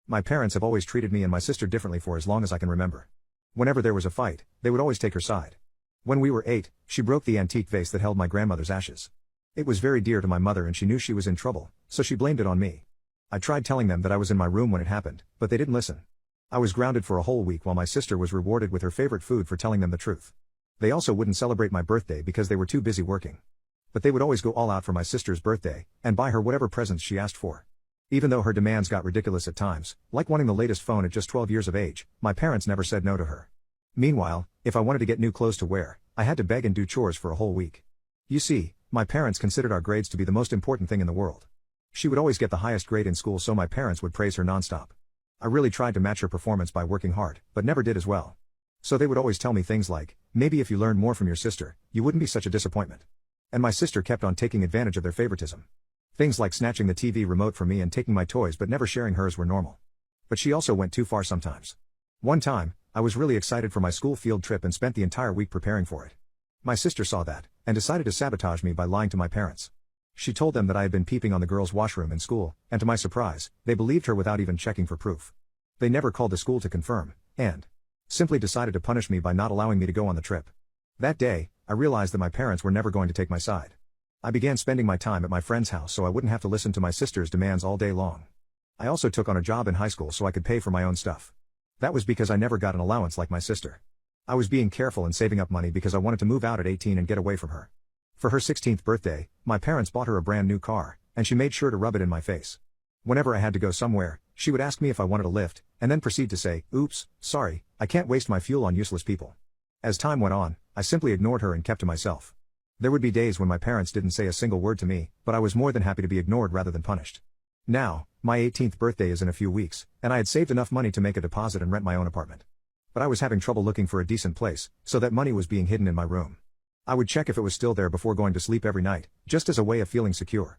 My parents have always treated me and my sister differently for as long as I can remember. Whenever there was a fight, they would always take her side. When we were 8, she broke the antique vase that held my grandmother's ashes. It was very dear to my mother and she knew she was in trouble, so she blamed it on me. I tried telling them that I was in my room when it happened, but they didn't listen. I was grounded for a whole week while my sister was rewarded with her favorite food for telling them the truth. They also wouldn't celebrate my birthday because they were too busy working. But they would always go all out for my sister's birthday, and buy her whatever presents she asked for. Even though her demands got ridiculous at times, like wanting the latest phone at just 12 years of age, my parents never said no to her. Meanwhile, if I wanted to get new clothes to wear, I had to beg and do chores for a whole week. You see, my parents considered our grades to be the most important thing in the world. She would always get the highest grade in school, so my parents would praise her nonstop. I really tried to match her performance by working hard, but never did as well. So they would always tell me things like, maybe if you learned more from your sister, you wouldn't be such a disappointment. And my sister kept on taking advantage of their favoritism. Things like snatching the TV remote from me and taking my toys but never sharing hers were normal. But she also went too far sometimes. One time, I was really excited for my school field trip and spent the entire week preparing for it. My sister saw that, and decided to sabotage me by lying to my parents. She told them that I had been peeping on the girls' washroom in school, and to my surprise, they believed her without even checking for proof. They never called the school to confirm, and simply decided to punish me by not allowing me to go on the trip. That day, I realized that my parents were never going to take my side. I began spending my time at my friend's house so I wouldn't have to listen to my sister's demands all day long. I also took on a job in high school so I could pay for my own stuff. That was because I never got an allowance like my sister. I was being careful and saving up money because I wanted to move out at 18 and get away from her. For her 16th birthday, my parents bought her a brand new car, and she made sure to rub it in my face. Whenever I had to go somewhere, she would ask me if I wanted a lift, and then proceed to say, "Oops, sorry, I can't waste my fuel on useless people." As time went on, I simply ignored her and kept to myself. There would be days when my parents didn't say a single word to me, but I was more than happy to be ignored rather than punished. Now, my 18th birthday is in a few weeks, and I had saved enough money to make a deposit and rent my own apartment. But I was having trouble looking for a decent place, so that money was being hidden in my room. I would check if it was still there before going to sleep every night, just as a way of feeling secure.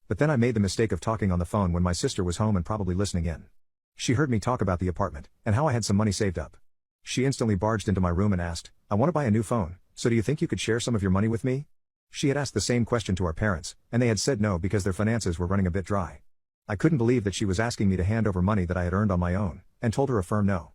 But then I made the mistake of talking on the phone when my sister was home and probably listening in. She heard me talk about the apartment, and how I had some money saved up. She instantly barged into my room and asked, "I want to buy a new phone, so do you think you could share some of your money with me?" She had asked the same question to our parents, and they had said no because their finances were running a bit dry. I couldn't believe that she was asking me to hand over money that I had earned on my own, and told her a firm no.